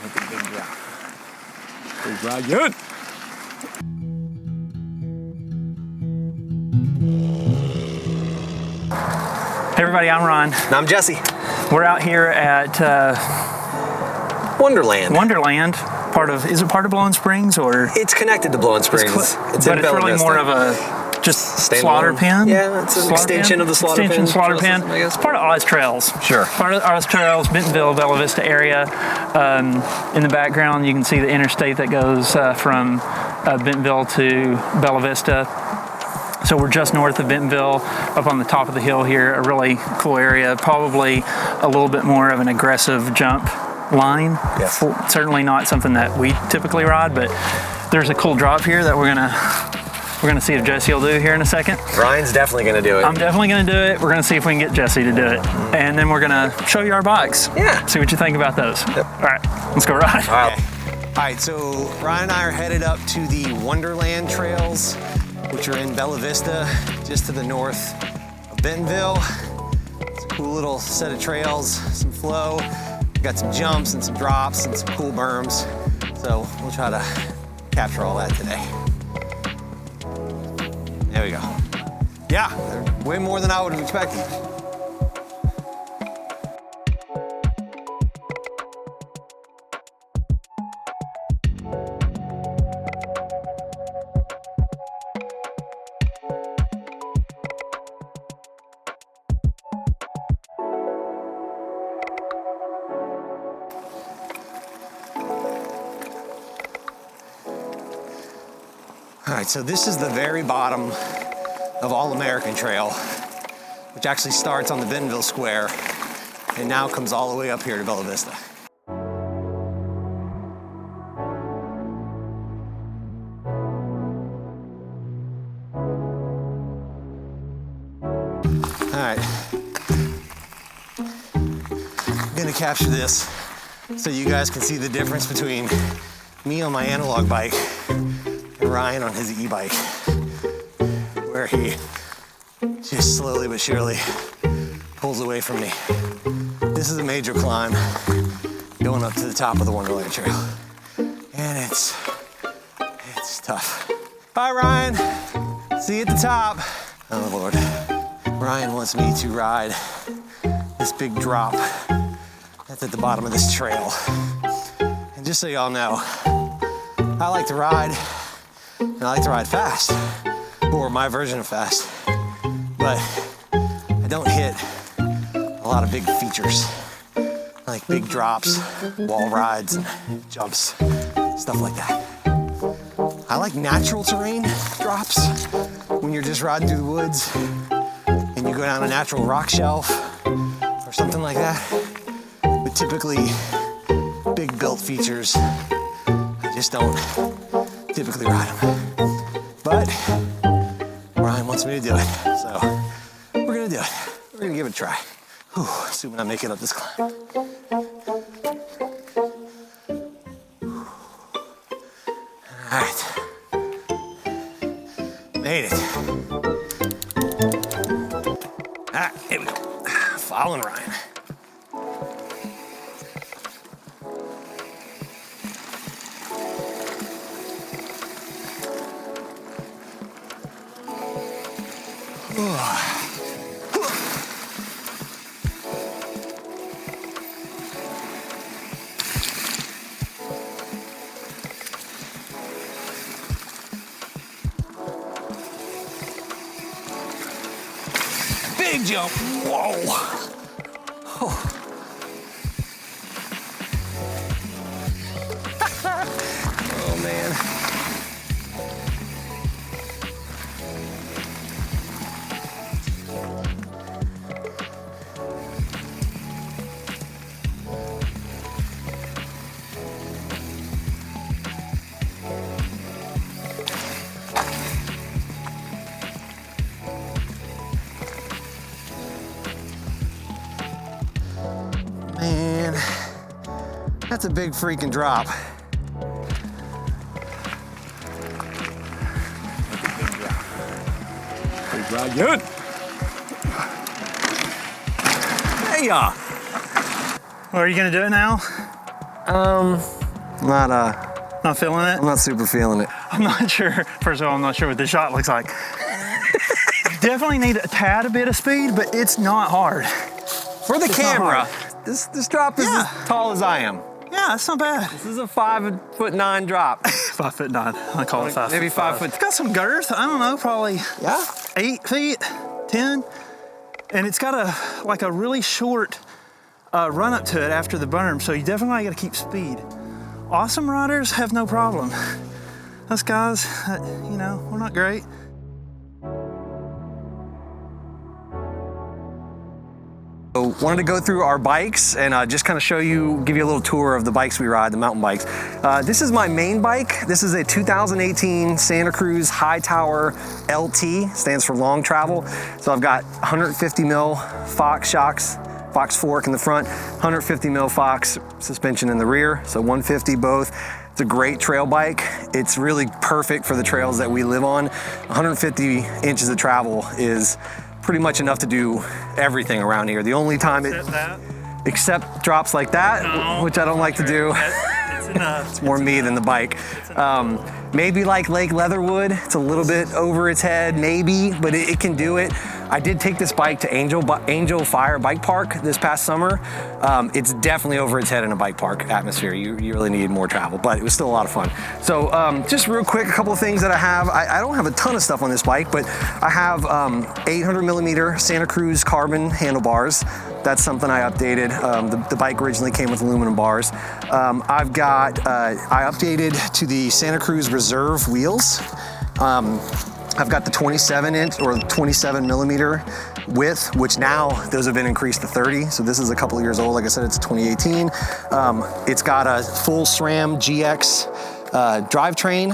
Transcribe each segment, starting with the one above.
Make a big drop. Big ride, good. Hey everybody, I'm Ron. And I'm Jesse. We're out here at Wonderland. Wonderland. Is it part of Blowing Springs or? It's connected to Blowing Springs. But it's really more of a just slaughter pen. Yeah, it's an extension of the slaughter pen. Slaughter pen. It's part of OZTrails. Sure. Part of OZTrails, Bentonville, Bella Vista area. In the background, you can see the interstate that goes from Bentonville to Bella Vista. So we're just north of Bentonville, up on the top of the hill here, a really cool area, probably a little bit more of an aggressive jump line. Yes. Certainly not something that we typically ride, but there's a cool drop here that we're gonna see if Jesse will do here in a second. Ryan's definitely gonna do it. I'm definitely gonna do it. We're gonna see if we can get Jesse to do it. And then we're gonna show you our bikes. Yeah. See what you think about those. Yep. All right, let's go ride. All right. All right, so Ryan and I are headed up to the Wonderland trails, which are in Bella Vista, just to the north of Bentonville. It's a cool little set of trails, some flow. We've got some jumps and some drops and some cool berms. So we'll try to capture all that today. There we go. Yeah, they're way more than I would have expected. All right, so this is the very bottom of All-American Trail, which actually starts on the Bentonville Square and now comes all the way up here to Bella Vista. All right, I'm gonna capture this so you guys can see the difference between me on my analog bike and Ryan on his e-bike, where he just slowly but surely pulls away from me. This is a major climb going up to the top of the Wonderland Trail. And it's tough. Bye, Ryan. See you at the top. Oh, Lord. Ryan wants me to ride this big drop that's at the bottom of this trail. And just so y'all know, I like to ride, and I like to ride fast, or my version of fast, but I don't hit a lot of big features, like big drops, wall rides, and jumps, stuff like that. I like natural terrain drops when you're just riding through the woods and you go down a natural rock shelf or something like that, but typically big built features, I just don't typically ride them. But Ryan wants me to do it, so we're gonna do it. We're gonna give it a try. Whew, assuming I make it up this climb. All right, made it. All right, here we go. Following Ryan. Big jump. Whoa. Oh. Oh, man. Man, that's a big freaking drop. Big ride, good. Hey, y'all. Well, are you gonna do it now? Not feeling it? I'm not super feeling it. I'm not sure. First of all, I'm not sure what the shot looks like. Definitely need a tad a bit of speed, but it's not hard. For the camera, this drop is as tall as I am. Yeah, that's not bad. This is a 5'9" drop. 5'9". I call it 5'5". Maybe 5 foot. It's got some girth. I don't know, probably 8 feet, 10. And it's got a really short run up to it after the berm, so you definitely got to keep speed. Awesome riders have no problem. Us guys, you know, we're not great. So wanted to go through our bikes and just kind of give you a little tour of the bikes we ride, the mountain bikes. This is my main bike. This is a 2018 Santa Cruz Hightower LT, stands for long travel. So I've got 150 mil Fox shocks, Fox fork in the front, 150 mil Fox suspension in the rear, so 150 both. It's a great trail bike. It's really perfect for the trails that we live on. 150 inches of travel is pretty much enough to do everything around here. The only time except drops like that, which I don't like to do. It's enough. It's more me than the bike. Maybe like Lake Leatherwood, it's a little bit over its head, maybe, but it can do it. I did take this bike to Angel Fire Bike Park this past summer. It's definitely over its head in a bike park atmosphere. You really need more travel, but it was still a lot of fun. So just real quick, a couple of things that I have. I don't have a ton of stuff on this bike, but I have 800 millimeter Santa Cruz carbon handlebars. That's something I updated. The bike originally came with aluminum bars. I updated to the Santa Cruz Reserve wheels. I've got the 27 inch or 27 millimeter width, which now those have been increased to 30. So this is a couple of years old. Like I said, it's 2018. It's got a full SRAM GX drivetrain.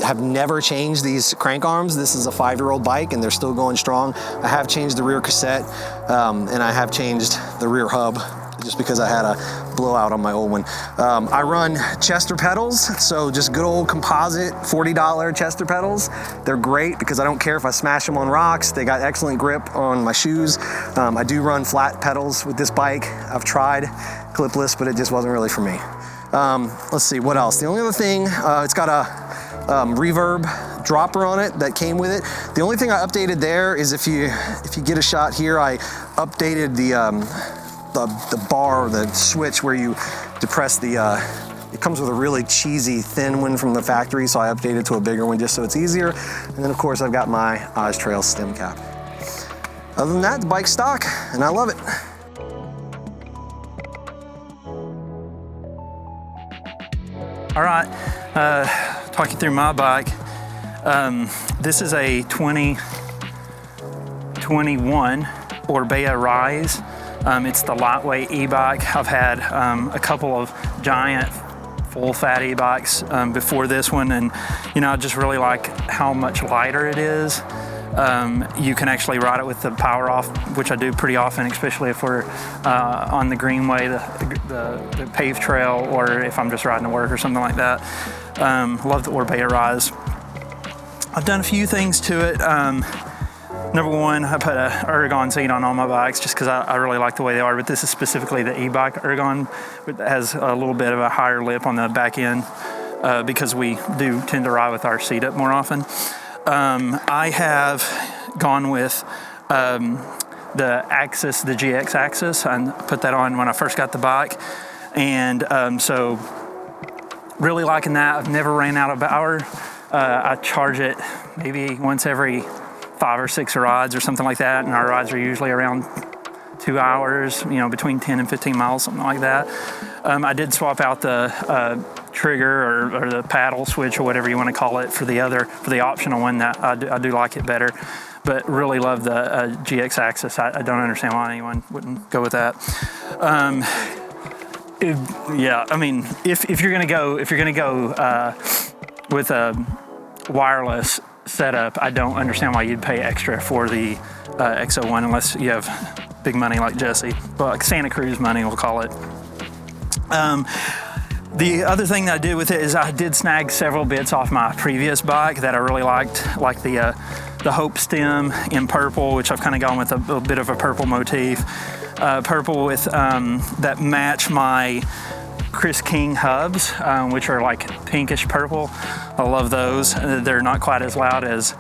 Have never changed these crank arms. This is a 5-year-old bike and they're still going strong. I have changed the rear cassette and I have changed the rear hub just because I had a blowout on my old one. I run Chester pedals, so just good old composite $40 Chester pedals. They're great because I don't care if I smash them on rocks. They got excellent grip on my shoes. I do run flat pedals with this bike. I've tried clipless, but it just wasn't really for me. Let's see, what else? The only other thing, it's got a reverb dropper on it that came with it. The only thing I updated there is if you get a shot here, I updated the bar, the switch where you depress the, it comes with a really cheesy thin one from the factory, so I updated to a bigger one just so it's easier. And then of course I've got my OZTrails stem cap. Other than that, the bike's stock, and I love it. All right, talk you through my bike. This is a 2021 Orbea Rise. It's the lightweight e-bike. I've had a couple of giant full fat e-bikes before this one, and you know, I just really like how much lighter it is. You can actually ride it with the power off, which I do pretty often, especially if we're on the greenway, the paved trail, or if I'm just riding to work or something like that. Love the Orbea Rise. I've done a few things to it. Number one, I put an ergon seat on all my bikes just because I really like the way they are, but this is specifically the e-bike ergon. It has a little bit of a higher lip on the back end because we do tend to ride with our seat up more often. I have gone with the Axis, the GX Axis, and put that on when I first got the bike. And so really liking that. I've never ran out of power. I charge it maybe once every 5 or 6 rides or something like that, and our rides are usually around 2 hours, you know, between 10 and 15 miles, something like that. I did swap out the trigger or the paddle switch or whatever you want to call it for the optional one. That I do like it better, but really love the GX Axis. I don't understand why anyone wouldn't go with that. Yeah, I mean, if you're gonna go with a wireless setup, I don't understand why you'd pay extra for the X01 unless you have big money like Jesse, well, like Santa Cruz money, we'll call it. The other thing that I did with it is I did snag several bits off my previous bike that I really liked, like the Hope stem in purple, which I've kind of gone with a bit of a purple motif. Purple with that match my Chris King hubs, which are like pinkish purple. I love those. They're not quite as loud as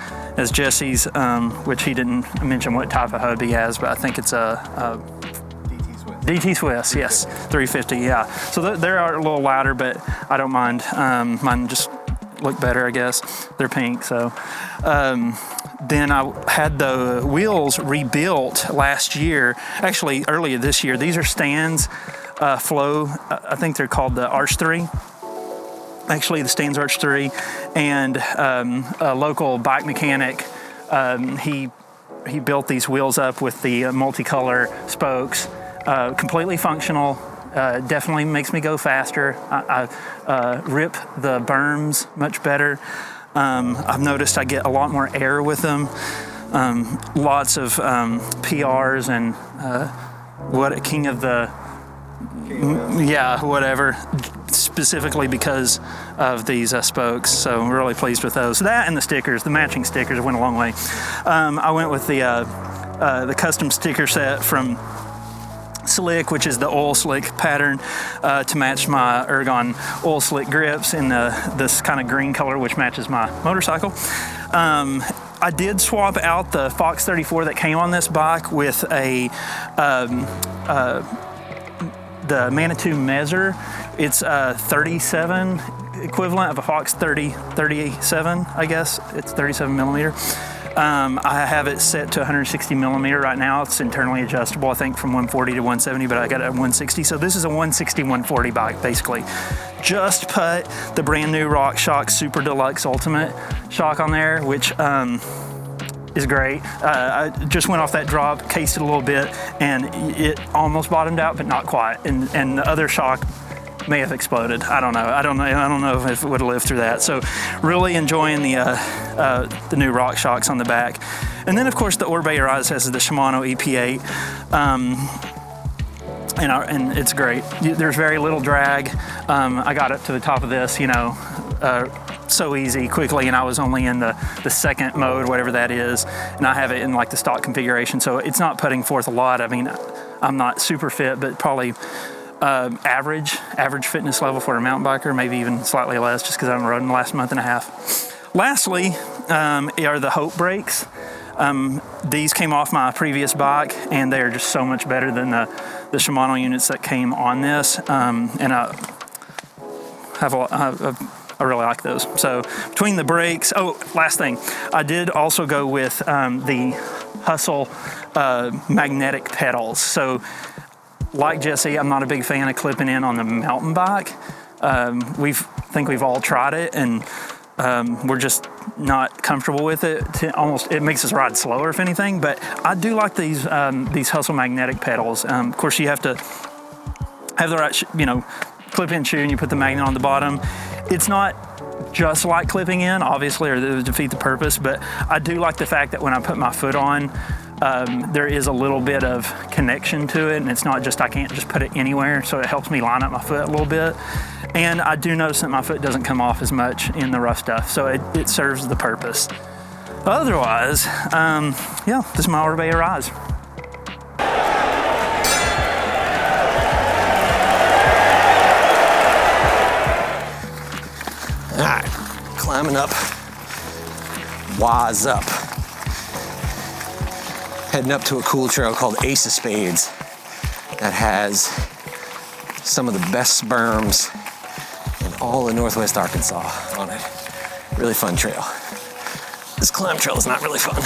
Jesse's, which he didn't mention what type of hub he has, but I think it's a DT Swiss, yes, 350, yeah. So they are a little louder, but I don't mind. Mine just look better, I guess. They're pink, so. Then I had the wheels rebuilt last year, actually earlier this year. These are Stan's Flow, I think they're called the Arch 3. Actually, the Stan's Arch 3, and a local bike mechanic, he built these wheels up with the multicolor spokes, completely functional. Definitely makes me go faster. I rip the berms much better. I've noticed I get a lot more air with them. Lots of PRs and what King of the, yeah, whatever, specifically because of these spokes. So I'm really pleased with those. That and the stickers, the matching stickers went a long way. I went with the custom sticker set from Slick, which is the oil slick pattern, to match my Ergon oil slick grips in this kind of green color, which matches my motorcycle. I did swap out the Fox 34 that came on this bike with the Manitou Mezzer. It's 37 equivalent of a Fox 37, I guess. It's 37 millimeter. I have it set to 160 millimeter right now. It's internally adjustable, I think, from 140 to 170, but I got it at 160. So this is a 160, 140 bike, basically. Just put the brand new RockShox Super Deluxe Ultimate shock on there, which is great. I just went off that drop, cased it a little bit, and it almost bottomed out, but not quite. And the other shock may have exploded. I don't know if it would have lived through that. So really enjoying the new RockShox on the back. And then of course the Orbea Rise has the Shimano EP8. And it's great. There's very little drag. I got up to the top of this, so easy, quickly, and I was only in the second mode, whatever that is, and I have it in like the stock configuration, so it's not putting forth a lot. I mean, I'm not super fit, but probably average fitness level for a mountain biker, maybe even slightly less, just because I haven't rode in the last month and a half. Lastly, are the Hope brakes. These came off my previous bike, and they are just so much better than the Shimano units that came on this, and I really like those. So between the brakes, last thing, I did also go with the Hustle magnetic pedals. So like Jesse, I'm not a big fan of clipping in on the mountain bike. Think we've all tried it, and we're just not comfortable with it. It makes us ride slower, if anything. But I do like these Hustle magnetic pedals. Of course, you have to have the right, clip-in shoe, and you put the magnet on the bottom. It's not just like clipping in, obviously, or it would defeat the purpose. But I do like the fact that when I put my foot on, there is a little bit of connection to it, and it's not just, I can't just put it anywhere, so it helps me line up my foot a little bit. And I do notice that my foot doesn't come off as much in the rough stuff, so it serves the purpose. Otherwise, this is my Orbea Rise. All right, climbing up, Waz up. Heading up to a cool trail called Ace of Spades that has some of the best berms in all of Northwest Arkansas on it. Really fun trail. This climb trail is not really fun.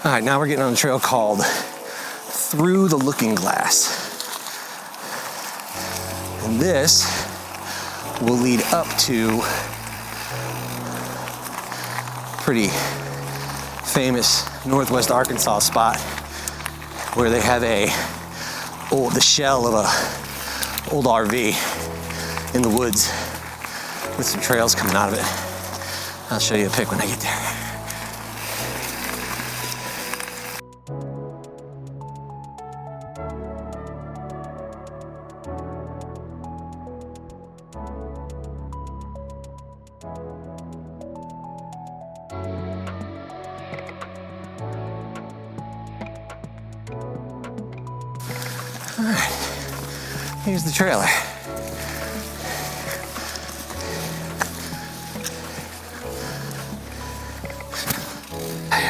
All right, now we're getting on a trail called Through the Looking Glass. And this will lead up to a pretty famous Northwest Arkansas spot where they have the shell of a old RV in the woods with some trails coming out of it. I'll show you a pic when I get there. All right, here's the trailer.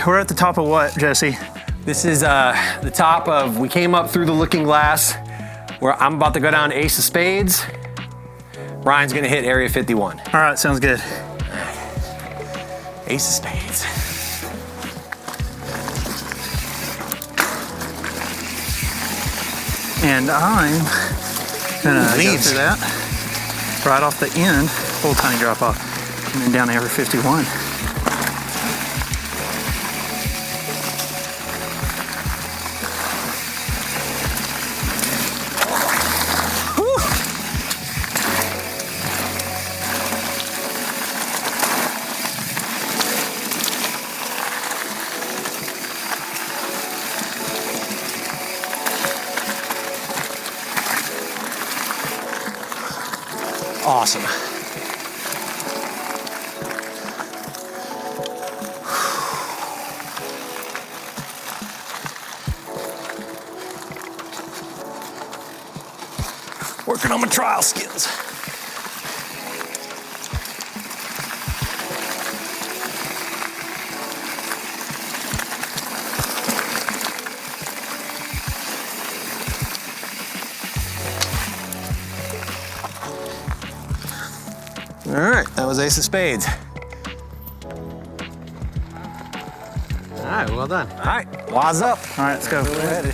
We're at the top of what, Jesse? This is the top of, we came up through the looking glass where I'm about to go down to Ace of Spades. Ryan's gonna hit area 51. All right, sounds good. Ace of Spades. And I'm gonna go Leaves. through that right off the end, little tiny drop off, and then down to area 51. Awesome. Working on my trial skills. All right, that was Ace of Spades. All right, well done. All right, waz up. All right, let's go. Go ahead.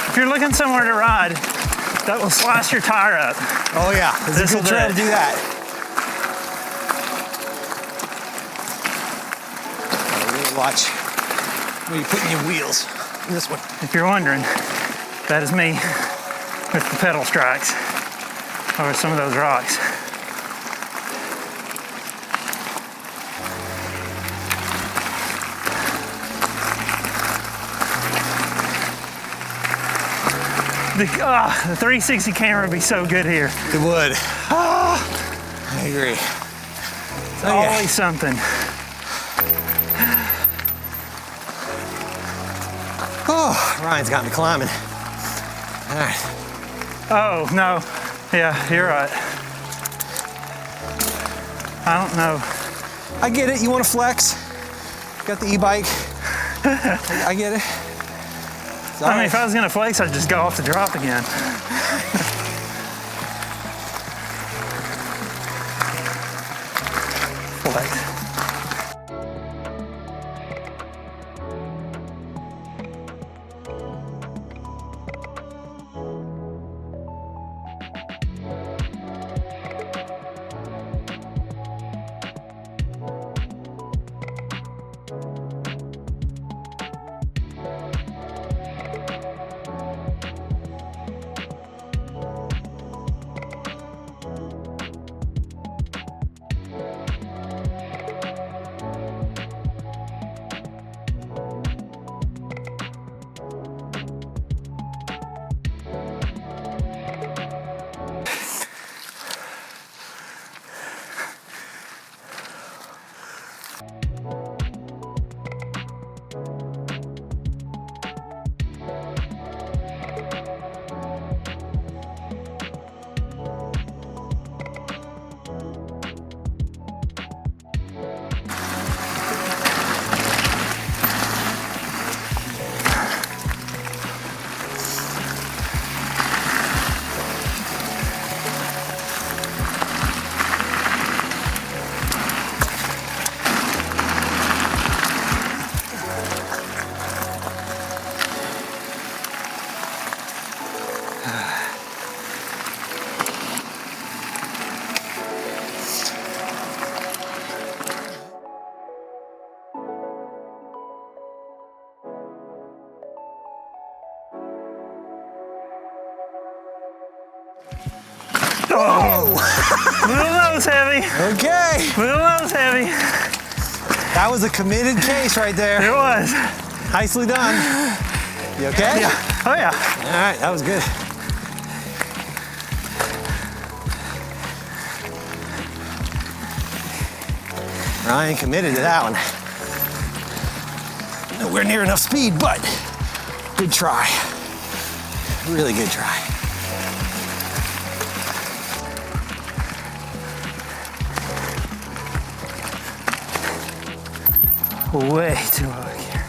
If you're looking somewhere to ride, that will slice your tire up. Oh yeah, this is a will good do trail it. to do that. Really watch where you're putting your wheels. This one. If you're wondering, that is me with the pedal strikes over some of those rocks. The 360 camera would be so good here. It would. I agree. It's always something. Oh, Ryan's got me climbing. All right. Oh, no. Yeah, you're right. I don't know. I get it. You want to flex? Got the e-bike. I get it. It's all I mean, right. if I was gonna flex, I'd just go off the drop again. Flex. nose heavy. Okay. Little nose heavy. That was a committed case right there. It was. Nicely done. You okay? Yeah. Oh yeah. All right, that was good. Ryan committed to that one. Nowhere near enough speed, but good try. Really good try. Way too low here.